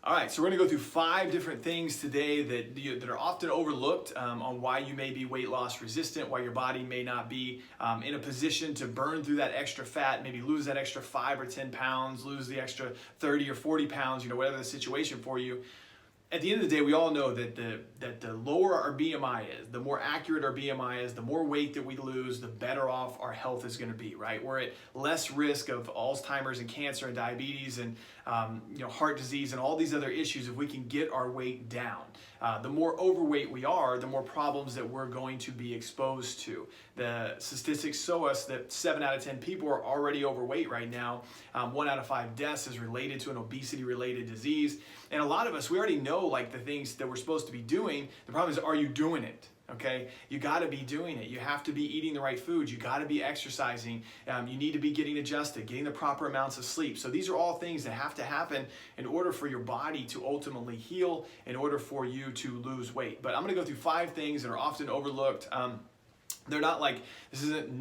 All right, so we're gonna go through 5 different things today that are often overlooked on why you may be weight loss resistant, why your body may not be in a position to burn through that extra fat, maybe lose that extra 5 or 10 pounds, lose the extra 30 or 40 pounds, whatever the situation for you. At the end of the day, we all know that the lower our BMI is, the more accurate our BMI is, the more weight that we lose, the better off our health is going to be, right? We're at less risk of Alzheimer's and cancer and diabetes and heart disease and all these other issues if we can get our weight down. The more overweight we are, the more problems that we're going to be exposed to. The statistics show us that 7 out of 10 people are already overweight right now. 1 out of 5 deaths is related to an obesity-related disease. And a lot of us, we already know like the things that we're supposed to be doing. The problem is, are you doing it? Okay, you got to be doing it. You have to be eating the right foods. You got to be exercising. You need to be getting adjusted, getting the proper amounts of sleep. So these are all things that have to happen in order for your body to ultimately heal, in order for you to lose weight. But I'm going to go through 5 things that are often overlooked. They're not like, this isn't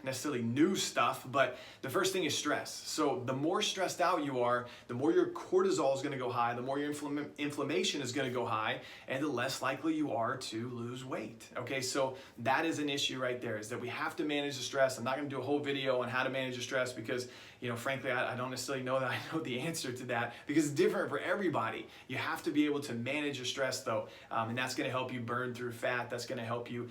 necessarily new stuff, but the first thing is stress. So the more stressed out you are, the more your cortisol is going to go high, the more your inflammation is going to go high, and the less likely you are to lose weight. Okay, so that is an issue right there, is that we have to manage the stress. I'm not going to do a whole video on how to manage the stress because, frankly, I don't necessarily know that I know the answer to that because it's different for everybody. You have to be able to manage your stress though, and that's going to help you burn through fat. That's going to help you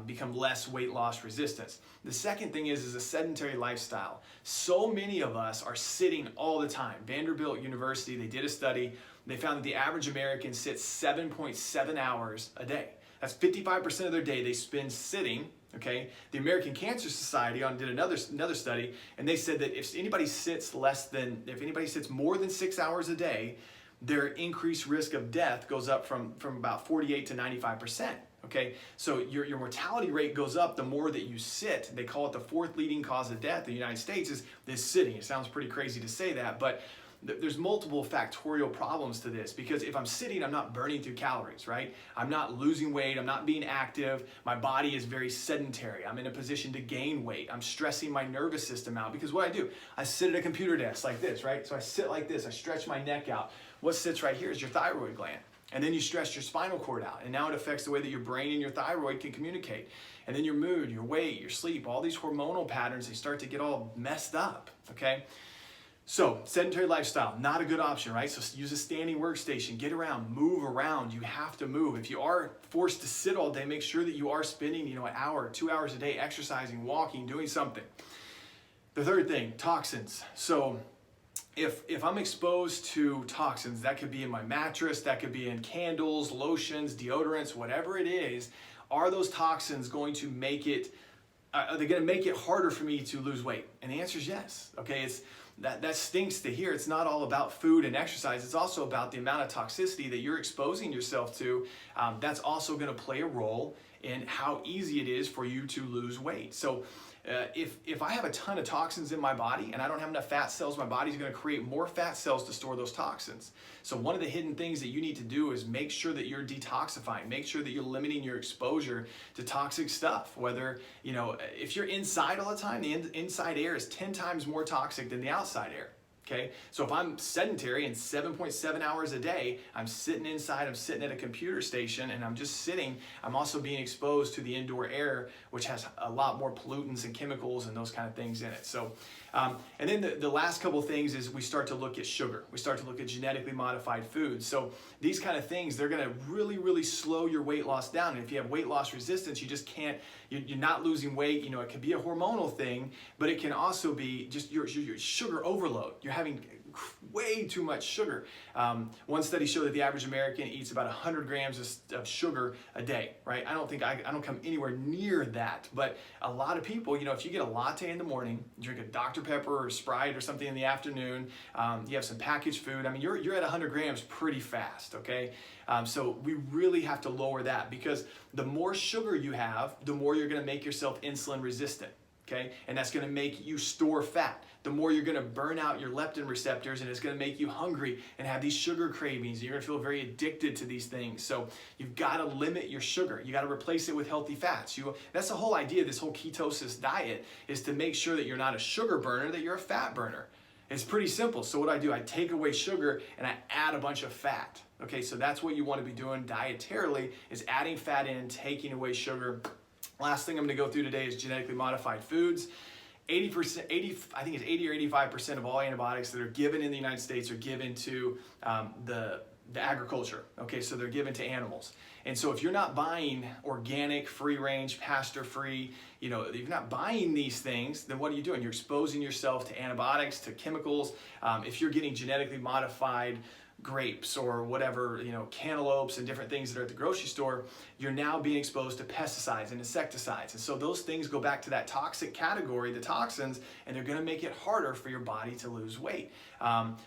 become less weight loss resistance. The second thing is a sedentary lifestyle. So many of us are sitting all the time. Vanderbilt University, they did a study. They found that the average American sits 7.7 hours a day. That's 55% of their day they spend sitting. Okay, the American Cancer Society did another study, and they said that if anybody sits more than 6 hours a day, their increased risk of death goes up from about 48 to 95%. Okay, so your mortality rate goes up the more that you sit. They call it the 4th leading cause of death in the United States is this sitting. It sounds pretty crazy to say that, but there's multiple factorial problems to this because if I'm sitting, I'm not burning through calories, right? I'm not losing weight. I'm not being active. My body is very sedentary. I'm in a position to gain weight. I'm stressing my nervous system out because what I do, I sit at a computer desk like this, right? So I sit like this. I stretch my neck out. What sits right here is your thyroid gland. And then you stretch your spinal cord out. And now it affects the way that your brain and your thyroid can communicate. And then your mood, your weight, your sleep, all these hormonal patterns, they start to get all messed up, okay? So sedentary lifestyle, not a good option, right? So use a standing workstation, get around, move around. You have to move. If you are forced to sit all day, make sure that you are spending, an hour, 2 hours a day exercising, walking, doing something. The third thing, toxins. So if I'm exposed to toxins, that could be in my mattress, that could be in candles, lotions, deodorants, whatever it is, are those toxins going to make it, are they going to make it harder for me to lose weight? And the answer is yes. Okay, that stinks to hear. It's not all about food and exercise. It's also about the amount of toxicity that you're exposing yourself to. That's also going to play a role in how easy it is for you to lose weight. So if I have a ton of toxins in my body and I don't have enough fat cells, my body's going to create more fat cells to store those toxins. So one of the hidden things that you need to do is make sure that you're detoxifying, make sure that you're limiting your exposure to toxic stuff. Whether, if you're inside all the time, the inside air is 10 times more toxic than the outside air. Okay, so if I'm sedentary and 7.7 hours a day, I'm sitting inside, I'm sitting at a computer station and I'm just sitting, I'm also being exposed to the indoor air, which has a lot more pollutants and chemicals and those kind of things in it. So, and then the last couple things is we start to look at sugar. We start to look at genetically modified foods. So these kind of things, they're gonna really, really slow your weight loss down. And if you have weight loss resistance, you just can't, you're not losing weight. It can be a hormonal thing, but it can also be just your sugar overload. You're having way too much sugar. One study showed that the average American eats about 100 grams of sugar a day, right? I don't come anywhere near that, but a lot of people, if you get a latte in the morning, drink a Dr. Pepper or Sprite or something in the afternoon, you have some packaged food, you're at 100 grams pretty fast, okay? So we really have to lower that because the more sugar you have, the more you're gonna make yourself insulin resistant. Okay? And that's going to make you store fat. The more you're going to burn out your leptin receptors, and it's going to make you hungry and have these sugar cravings. You're going to feel very addicted to these things. So you've got to limit your sugar. You got to replace it with healthy fats. That's the whole idea of this whole ketosis diet, is to make sure that you're not a sugar burner, that you're a fat burner. It's pretty simple. So what I do, I take away sugar and I add a bunch of fat. Okay, so that's what you want to be doing dietarily, is adding fat in, taking away sugar. Last thing I'm going to go through today is genetically modified foods. 80%, I think it's 80 or 85% of all antibiotics that are given in the United States are given to the agriculture. Okay, so they're given to animals. And so if you're not buying organic, free range, pasture free, if you're not buying these things, then what are you doing? You're exposing yourself to antibiotics, to chemicals. If you're getting genetically modified grapes or whatever, cantaloupes and different things that are at the grocery store, you're now being exposed to pesticides and insecticides. And so those things go back to that toxic category, the toxins, and they're gonna make it harder for your body to lose weight.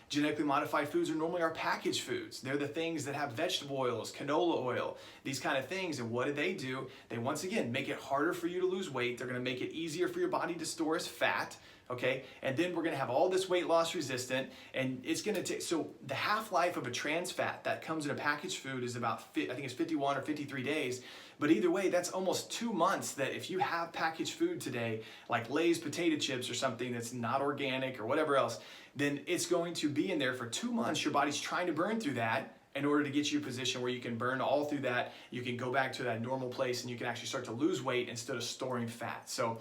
Genetically modified foods are normally our packaged foods. They're the things that have vegetable oils, canola oil, these kind of things. And what do? They once again make it harder for you to lose weight. They're gonna make it easier for your body to store as fat. Okay, and then we're gonna have all this weight loss resistant, and it's gonna take, so the half-life of a trans fat that comes in a packaged food is about, I think it's 51 or 53 days, but either way, that's almost 2 months that if you have packaged food today, like Lay's potato chips or something that's not organic or whatever else, then it's going to be in there for 2 months. Your body's trying to burn through that in order to get you a position where you can burn all through that, you can go back to that normal place, and you can actually start to lose weight instead of storing fat. So,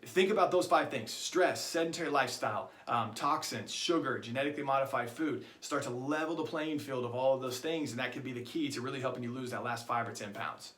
think about those 5 things: stress, sedentary lifestyle, toxins, sugar, genetically modified food. Start to level the playing field of all of those things, and that could be the key to really helping you lose that last 5 or 10 pounds.